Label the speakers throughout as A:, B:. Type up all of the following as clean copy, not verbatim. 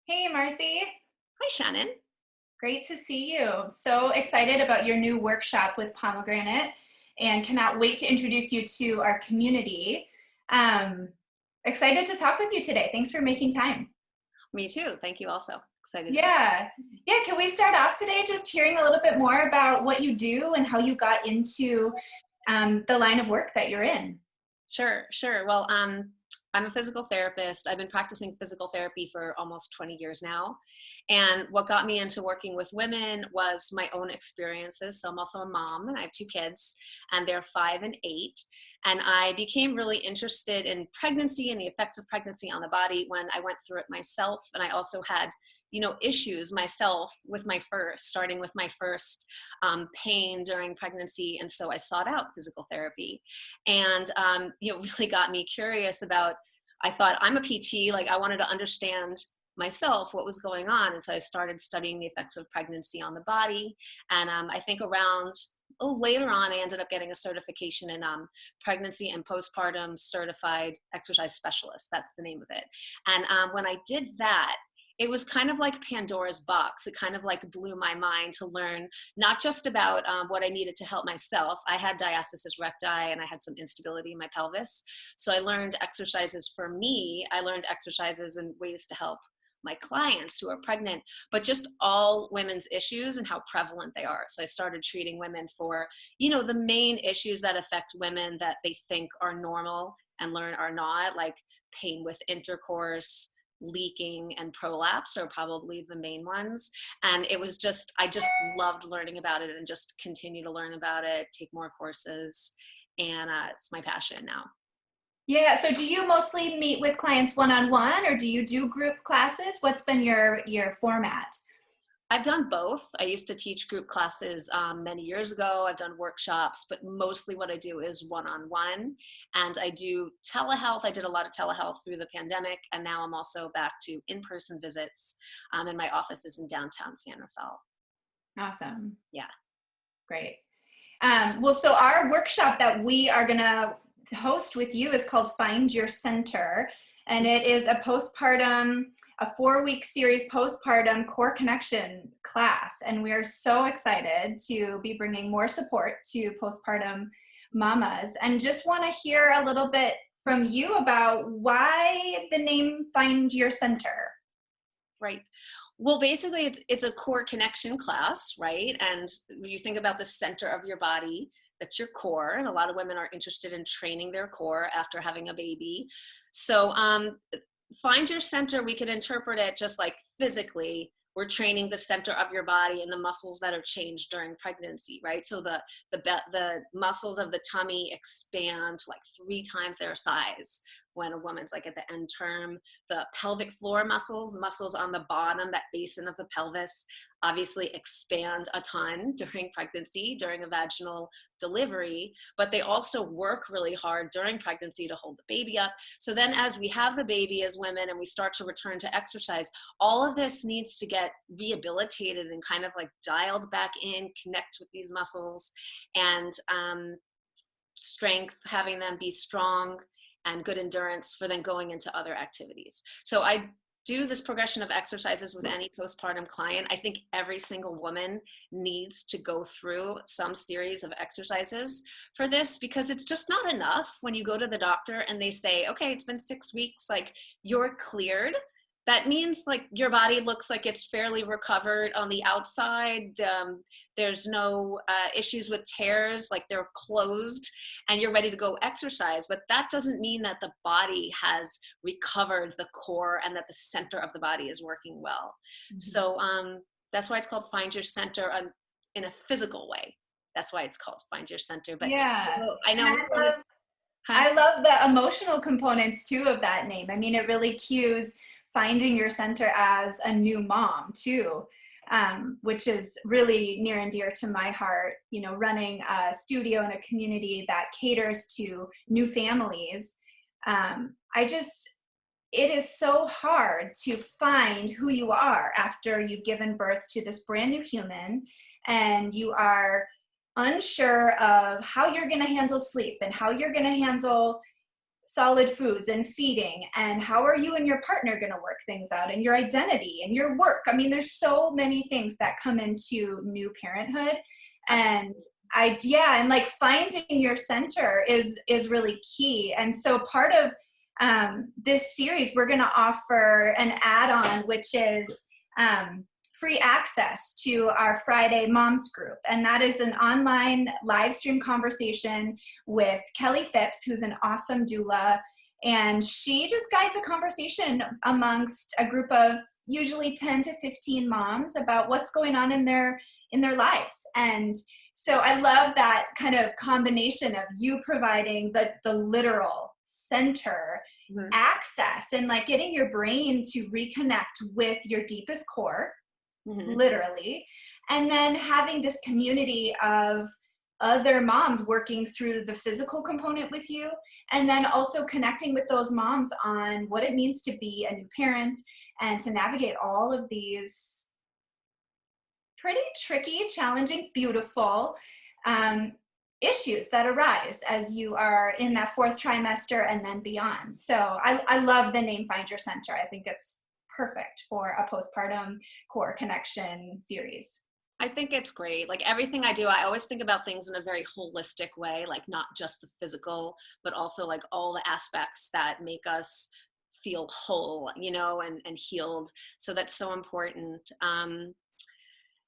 A: Hey, Marci.
B: Hi, Shannon.
A: Great to see you. So excited about your new workshop with Pomegranate and cannot wait to introduce you to our community. Um, Excited to talk with you today. Thanks for making time.
B: Me too. Thank you also. Excited to be.
A: Yeah. Yeah, can we start off today just hearing a little bit more about what you do and how you got into the line of work that you're in?
B: Sure. Well, I'm a physical therapist. I've been practicing physical therapy for almost 20 years now. And what got me into working with women was my own experiences. So I'm also a mom and I have two kids, and they're 5 and 8. And I became really interested in pregnancy and the effects of pregnancy on the body when I went through it myself. And I also had, issues myself with starting with my first pain during pregnancy. And so I sought out physical therapy and really got me curious about. I thought, I'm a PT, like I wanted to understand myself what was going on, and so I started studying the effects of pregnancy on the body. And I think around later on I ended up getting a certification in pregnancy and postpartum certified exercise specialist. That's the name of it. And when I did that, it was kind of like Pandora's box. It kind of like blew my mind to learn not just about what I needed to help myself. I had diastasis recti and I had some instability in my pelvis. So I learned exercises for me. I learned exercises and ways to help my clients who are pregnant, but just all women's issues and how prevalent they are. So I started treating women for, the main issues that affect women that they think are normal and learn are not, like pain with intercourse, leaking, and prolapse are probably the main ones. And I just loved learning about it and just continue to learn about it, take more courses. And it's my passion now.
A: Yeah, so do you mostly meet with clients one-on-one or do you do group classes? What's been your format?
B: I've done both. I used to teach group classes many years ago. I've done workshops, but mostly what I do is one-on-one. And I do telehealth. I did a lot of telehealth through the pandemic, and now I'm also back to in-person visits. And my office is in downtown San Rafael.
A: Awesome.
B: Yeah.
A: Great. Well, so our workshop that we are going to host with you is called Find Your Center. And it is a 4-week series postpartum core connection class. And we are so excited to be bringing more support to postpartum mamas. And just want to hear a little bit from you about why the name Find Your Center.
B: Right. Well, basically, it's a core connection class, right? And when you think about the center of your body, that's your core. And a lot of women are interested in training their core after having a baby. So find your center, we can interpret it just like physically. We're training the center of your body and the muscles that are changed during pregnancy, right? So the muscles of the tummy expand like 3 times their size when a woman's like at the end term. The pelvic floor muscles on the bottom, that basin of the pelvis, obviously expand a ton during pregnancy, during a vaginal delivery, but they also work really hard during pregnancy to hold the baby up. So then as we have the baby as women and we start to return to exercise, all of this needs to get rehabilitated and kind of like dialed back in, connect with these muscles, and strength, having them be strong and good endurance for then going into other activities. So I do this progression of exercises with any postpartum client. I think every single woman needs to go through some series of exercises for this, because it's just not enough when you go to the doctor and they say, okay, it's been 6 weeks, like you're cleared. That means like your body looks like it's fairly recovered on the outside. There's no issues with tears, like they're closed, and you're ready to go exercise. But that doesn't mean that the body has recovered the core and that the center of the body is working well.
A: Mm-hmm.
B: So that's why it's called Find Your Center in a physical way. That's why it's called Find Your Center. But
A: Yeah.
B: I
A: And
B: know. Huh?
A: I love the emotional components too of that name. I mean, it really cues finding your center as a new mom too, which is really near and dear to my heart. You know, running a studio in a community that caters to new families. It is so hard to find who you are after you've given birth to this brand new human and you are unsure of how you're going to handle sleep and how you're going to handle solid foods and feeding, and how are you and your partner going to work things out, and your identity and your work. I mean, there's so many things that come into new parenthood. And and like finding your center is really key. And so part of this series, we're going to offer an add-on, which is free access to our Friday Moms group. And that is an online live stream conversation with Kelly Phipps, who's an awesome doula. And she just guides a conversation amongst a group of usually 10 to 15 moms about what's going on in their lives. And so I love that kind of combination of you providing the literal center access and like getting your brain to reconnect with your deepest core, literally, and then having this community of other moms working through the physical component with you, and then also connecting with those moms on what it means to be a new parent and to navigate all of these pretty tricky, challenging, beautiful issues that arise as you are in that fourth trimester and then beyond. So I love the name Find Your Center. I think it's perfect for a postpartum core connection series.
B: I think it's great. Like everything I do, I always think about things in a very holistic way, like not just the physical, but also like all the aspects that make us feel whole, you know, and healed. So that's so important.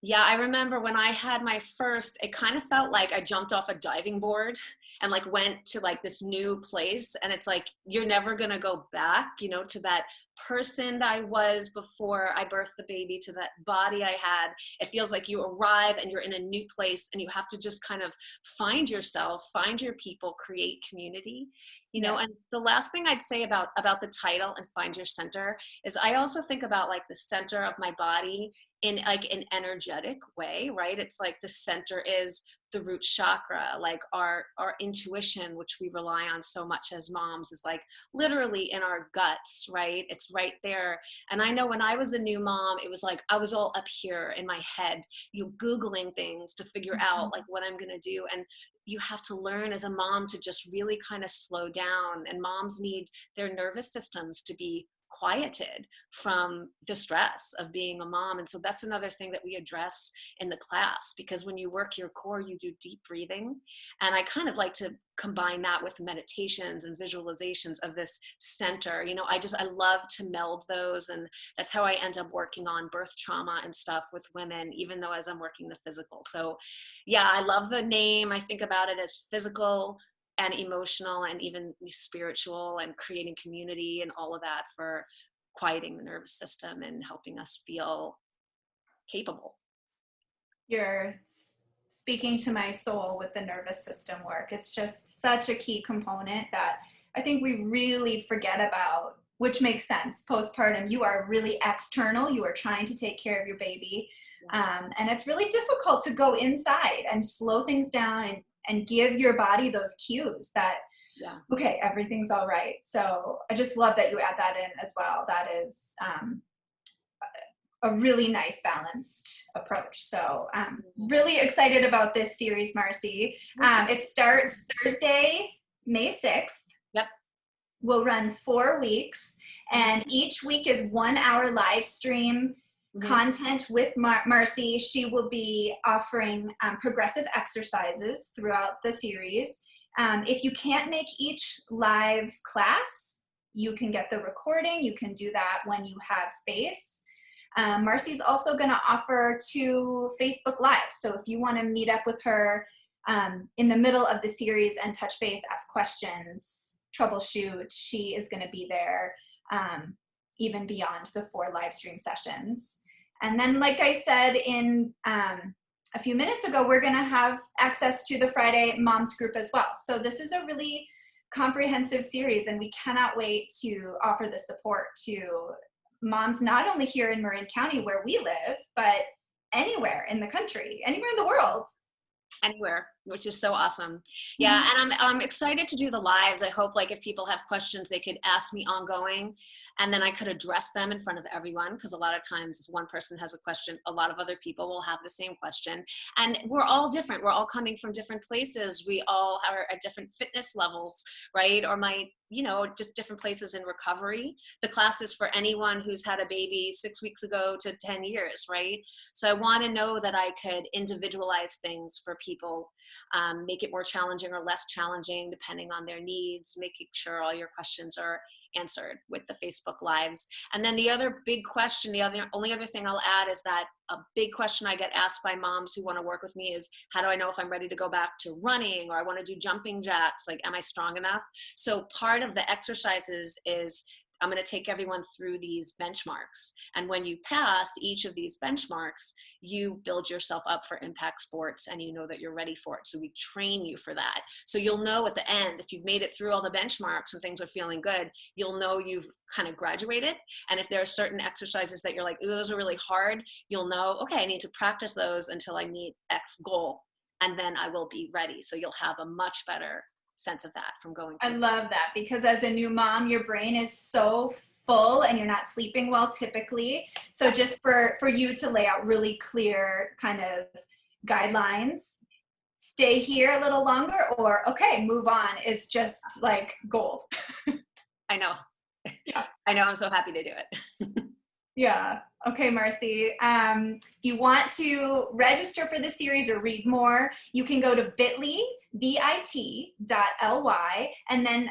B: Yeah, I remember when I had my first, it kind of felt like I jumped off a diving board and like went to like this new place. And it's like, you're never going to go back, you know, to that person that I was before I birthed the baby, to that body I had. It feels like you arrive and you're in a new place and you have to just kind of find yourself, find your people, create community, you know. And the last thing I'd say about the title and Find Your Center is I also think about like the center of my body in like an energetic way, right? It's like the center is the root chakra, like our intuition, which we rely on so much as moms, is like literally in our guts, right? It's right there. And I know when I was a new mom, it was like I was all up here in my head, you Googling things to figure out like what I'm gonna do. And you have to learn as a mom to just really kind of slow down. And moms need their nervous systems to be quieted from the stress of being a mom. And so that's another thing that we address in the class, because when you work your core, you do deep breathing. And I kind of like to combine that with meditations and visualizations of this center. You know, I love to meld those. And that's how I end up working on birth trauma and stuff with women, even though as I'm working the physical. So yeah, I love the name. I think about it as physical and emotional and even spiritual, and creating community and all of that for quieting the nervous system and helping us feel capable.
A: You're speaking to my soul with the nervous system work. It's just such a key component that I think we really forget about, which makes sense. Postpartum, you are really external. You are trying to take care of your baby. And it's really difficult to go inside and slow things down and give your body those cues that, okay, everything's all right. So I just love that you add that in as well. That is a really nice balanced approach. So I'm really excited about this series, Marci. It starts Thursday, May 6th.
B: Yep.
A: We'll run 4 weeks, and each week is 1 hour live stream content with Marci. She will be offering progressive exercises throughout the series. If you can't make each live class, you can get the recording. You can do that when you have space. Marci's also going to offer 2 Facebook Lives. So if you want to meet up with her in the middle of the series and touch base, ask questions, troubleshoot, she is going to be there even beyond the 4 live stream sessions. And then, like I said in a few minutes ago, we're going to have access to the Friday Moms group as well. So this is a really comprehensive series, and we cannot wait to offer the support to moms, not only here in Marin County where we live, but anywhere in the country, anywhere in the world.
B: Anywhere. which is so awesome. Yeah, and I'm excited to do the lives. I hope like if people have questions, they could ask me ongoing, and then I could address them in front of everyone, because a lot of times if one person has a question, a lot of other people will have the same question. And we're all different. We're all coming from different places. We all are at different fitness levels, right? Or might, you know, just different places in recovery. The class is for anyone who's had a baby 6 weeks ago to 10 years, right? So I want to know that I could individualize things for people, make it more challenging or less challenging depending on their needs, making sure all your questions are answered with the Facebook Lives. And then the other big question, only other thing I'll add is that a big question I get asked by moms who want to work with me is, how do I know if I'm ready to go back to running, or I want to do jumping jacks? Like, am I strong enough? So part of the exercises is I'm going to take everyone through these benchmarks. And when you pass each of these benchmarks, you build yourself up for impact sports, and you know that you're ready for it. So we train you for that. So you'll know at the end, if you've made it through all the benchmarks and things are feeling good, you'll know you've kind of graduated. And if there are certain exercises that you're like, ooh, those are really hard, you'll know, okay, I need to practice those until I meet X goal, and then I will be ready. So you'll have a much better sense of that from going through.
A: I love that, because as a new mom, your brain is so full and you're not sleeping well typically. So just for you to lay out really clear kind of guidelines, stay here a little longer, or okay, move on, is just like gold.
B: I know.
A: Yeah.
B: I know. I'm so happy to do it.
A: Yeah. Okay, Marci. If you want to register for this series or read more, you can go to bit.ly, and then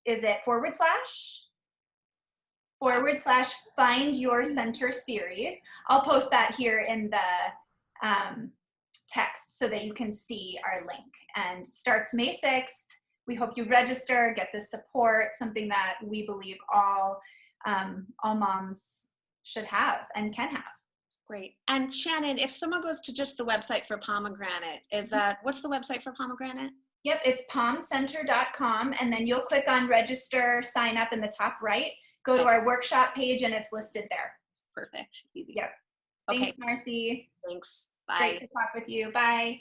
A: is it / find your center series. I'll post that here in the text so that you can see our link. And starts May 6th. We hope you register, get the support, something that we believe all moms should have and can have.
B: Great. And Shannon, if someone goes to just the website for Pomegranate, what's the website for Pomegranate?
A: Yep, it's pomcenter.com, and then you'll click on register, sign up in the top right, go to our workshop page, and it's listed there.
B: Perfect. Easy.
A: Yep.
B: Okay.
A: Thanks, Marci.
B: Thanks. Bye.
A: Great to talk with you. Bye.